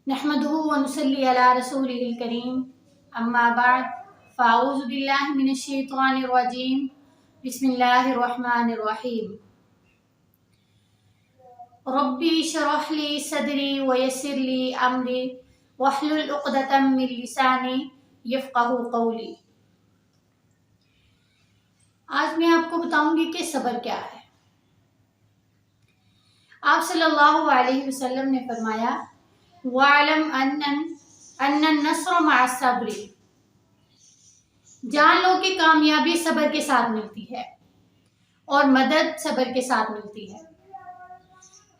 नहमदुहु व नुसल्ली अला रसूलिहिल करीम अम्मा बाद फ़ाऊज़ु बिल्लाहि मिनश्शैतानिर रजीम बिस्मिल्लाहिर रहमानिर रहीम रब्बी इश्रह ली सदरी व यस्सिर ली अमरी वहलुल उक़दतम मिन लिसानी यफ़क़हू क़ौली। आज मैं आपको बताऊंगी कि सब्र क्या है। आप सल्लल्लाहु अलैहि वसल्लम ने फरमाया, वालम अन्नन नस्र मअ सब्री, जान लो कि कामयाबी सब्र के साथ मिलती है और मदद सब्र के साथ मिलती है।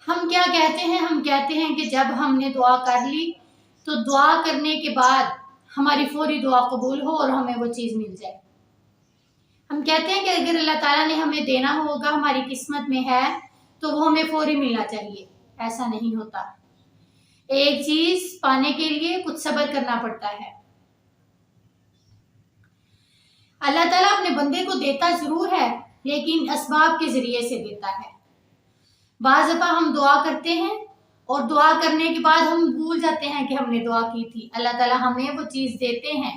हम क्या कहते हैं? हम कहते हैं कि जब हमने दुआ कर ली तो दुआ करने के बाद हमारी फौरी दुआ कबूल हो और हमें वो चीज़ मिल जाए। हम कहते हैं कि अगर अल्लाह ताला ने हमें देना होगा, हमारी किस्मत में है, तो वो हमें फौरी मिलना चाहिए। ऐसा नहीं होता। एक चीज पाने के लिए कुछ सब्र करना पड़ता है। अल्लाह ताला अपने बंदे को देता जरूर है, लेकिन असबाब के जरिए से देता है। बाज़ दफा हम दुआ करते हैं और दुआ करने के बाद हम भूल जाते हैं कि हमने दुआ की थी। अल्लाह ताला हमें वो चीज देते हैं,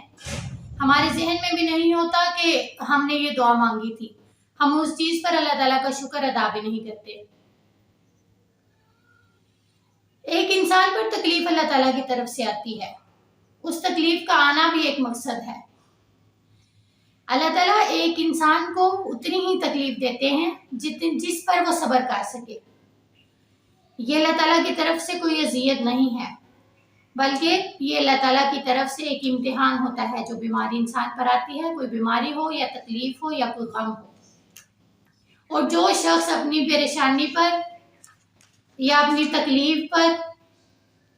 हमारे जहन में भी नहीं होता कि हमने ये दुआ मांगी थी। हम उस चीज पर अल्लाह ताला का शुक्र अदा भी नहीं करते। एक इंसान पर तकलीफ अल्लाह ताला की तरफ से आती है, उस तकलीफ का आना भी एक मकसद है। अल्लाह ताला एक इंसान को उतनी ही तकलीफ देते हैं जिस पर वो सब्र कर सके। ये अल्लाह ताला की तरफ से कोई अजियत नहीं है, बल्कि ये अल्लाह ताला की तरफ से एक इम्तिहान होता है। जो बीमारी इंसान पर आती है, कोई बीमारी हो या तकलीफ हो या कोई गम हो, और जो शख्स अपनी परेशानी पर या अपनी तकलीफ पर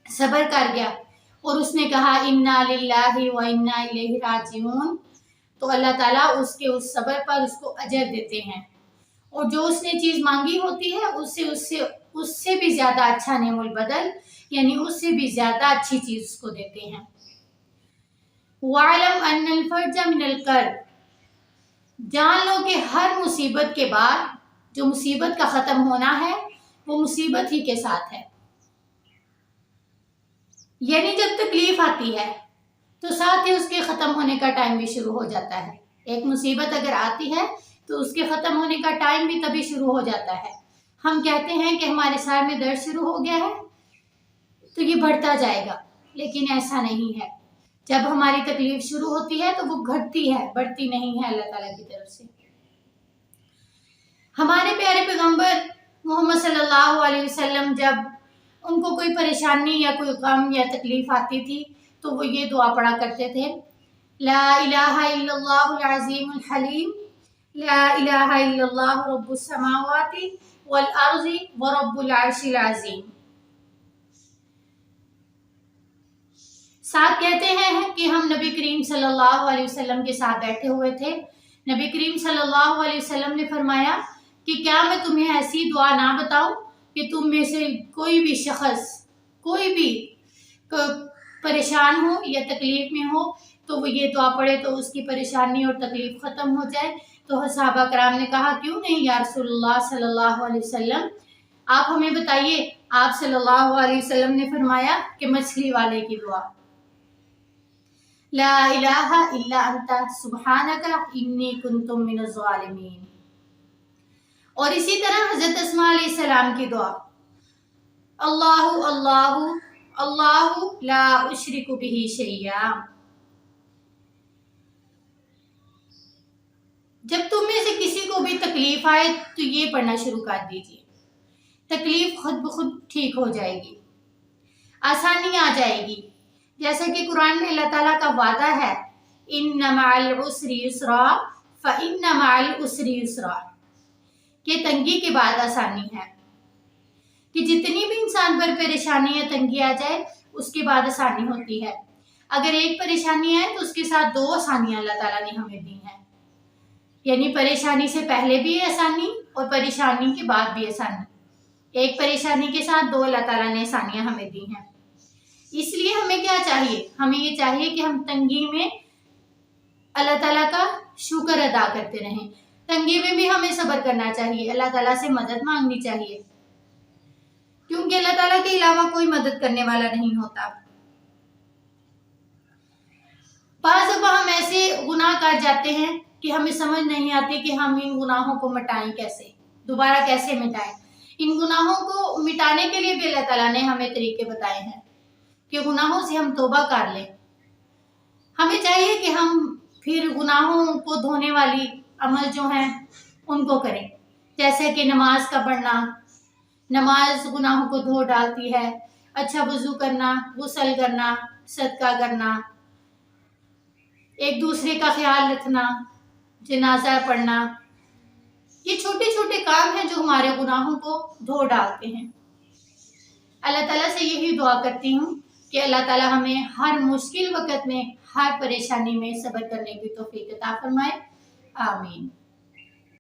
सब्र कर गया और उसने कहा इन्ना लिल्लाहि व इन्ना इलैहि राजिऊन, तो अल्लाह ताला उसके उस सब्र पर उसको अजर देते हैं, और जो उसने चीज मांगी होती है उससे भी ज्यादा अच्छा नेमुल बदल, यानी उससे भी ज्यादा अच्छी चीज उसको देते हैं। वालम अन्नल फर्ज मिनल कर्ब, जान लो कि हर मुसीबत के बाद जो मुसीबत का खत्म होना है वो मुसीबत ही के साथ है। यानी जब तकलीफ आती है तो साथ ही उसके खत्म होने का टाइम भी शुरू हो जाता है। एक मुसीबत अगर आती है तो उसके खत्म होने का टाइम भी तभी शुरू हो जाता है। हम कहते हैं कि हमारे सर में दर्द शुरू हो गया है तो ये बढ़ता जाएगा, लेकिन ऐसा नहीं है। जब हमारी तकलीफ शुरू होती है तो वो घटती है, बढ़ती नहीं है अल्लाह ताला की तरफ से। हमारे प्यारे पैगंबर मोहम्मद सल्लल्लाहु अलैहि वसल्लम जब उनको कोई परेशानी या कोई गम या तकलीफ आती थी तो वो ये दुआ पढ़ा करते थे, ला इलाहा इल्लल्लाहुल अज़ीमुल हलीम, ला इलाहा इल्लल्लाहु रब्बुस समावाति वल अर्ज़ि व रब्बुल अर्शिल अज़ीम। साथ कहते हैं कि हम नबी करीम सल्लल्लाहु अलैहि वसल्लम के साथ बैठे हुए थे। नबी करीम सल्लल्लाहु अलैहि वसल्लम ने फरमाया कि क्या मैं तुम्हें ऐसी दुआ ना बताऊं कि तुम में से कोई भी शख्स कोई भी परेशान हो या तकलीफ में हो तो वो ये दुआ पढ़े तो उसकी परेशानी और तकलीफ खत्म हो जाए। तो सहाबा कराम ने कहा, क्यों नहीं या रसूलुल्लाह सल्लल्लाहु अलैहि वसल्लम, आप हमें बताइए। आप सल्लल्लाहु अलैहि वसल्लम ने फरमाया कि मछली वाले की दुआ, ला इलाहा इल्ला अंता सुब्हानका इन्नी कुन्तु मिनज़ ज़ालिमीन। और इसी तरह हजरत अस्मा अलैहिस्सलाम की दुआ, अल्लाहु अल्लाहु अल्लाहु ला उशरिकु बिही शैया। जब तुम में से किसी को भी तकलीफ आए तो ये पढ़ना शुरू कर दीजिए, तकलीफ खुद ब खुद ठीक हो जाएगी, आसानी आ जाएगी। जैसा कि कुरान में अल्लाह ताला का वादा है, इन्ना मअल उसरि युस्रा फइन्ना मअल उसरि युस्रा, कि तंगी के बाद आसानी है। कि जितनी भी इंसान पर परेशानी या तंगी आ जाए उसके बाद आसानी होती है। अगर एक परेशानी आए तो उसके साथ दो आसानियां अल्लाह ताला ने हमें दी हैं, यानी परेशानी से पहले भी आसानी और परेशानी के बाद भी आसानी। एक परेशानी के साथ दो अल्लाह ताला ने आसानियां हमें दी हैं। इसलिए हमें क्या चाहिए? हमें ये चाहिए कि हम तंगी में अल्लाह ताला का शुक्र अदा करते रहें। तंगी में भी हमें सब्र करना चाहिए, अल्लाह ताला से मदद मांगनी चाहिए। کیونکہ اللہ تعالیٰ کے علاوہ کوئی مدد کرنے والا نہیں ہوتا۔ بعض دفعہ ہم ایسے گناہ کر جاتے ہیں کہ ہمیں سمجھ نہیں آتی کہ ہم ان گناہوں کو مٹائیں کیسے، دوبارہ کیسے مٹائیں۔ ان گناہوں کو مٹانے کے لیے بھی اللہ تعالیٰ نے ہمیں طریقے بتائے ہیں کہ گناہوں سے ہم توبہ کر لیں۔ ہمیں چاہیے کہ ہم پھر گناہوں کو دھونے والی عمل جو ہیں ان کو کریں، جیسے کہ نماز کا پڑھنا۔ نماز گناہوں کو دھو ڈالتی ہے۔ اچھا وضو کرنا، غسل کرنا، صدقہ کرنا، ایک دوسرے کا خیال رکھنا، جنازہ پڑھنا، یہ چھوٹے چھوٹے کام ہیں جو ہمارے گناہوں کو دھو ڈالتے ہیں۔ اللہ تعالیٰ سے یہی دعا کرتی ہوں کہ اللہ تعالیٰ ہمیں ہر مشکل وقت میں، ہر پریشانی میں صبر کرنے کی توفیق عطا فرمائے۔ آمین۔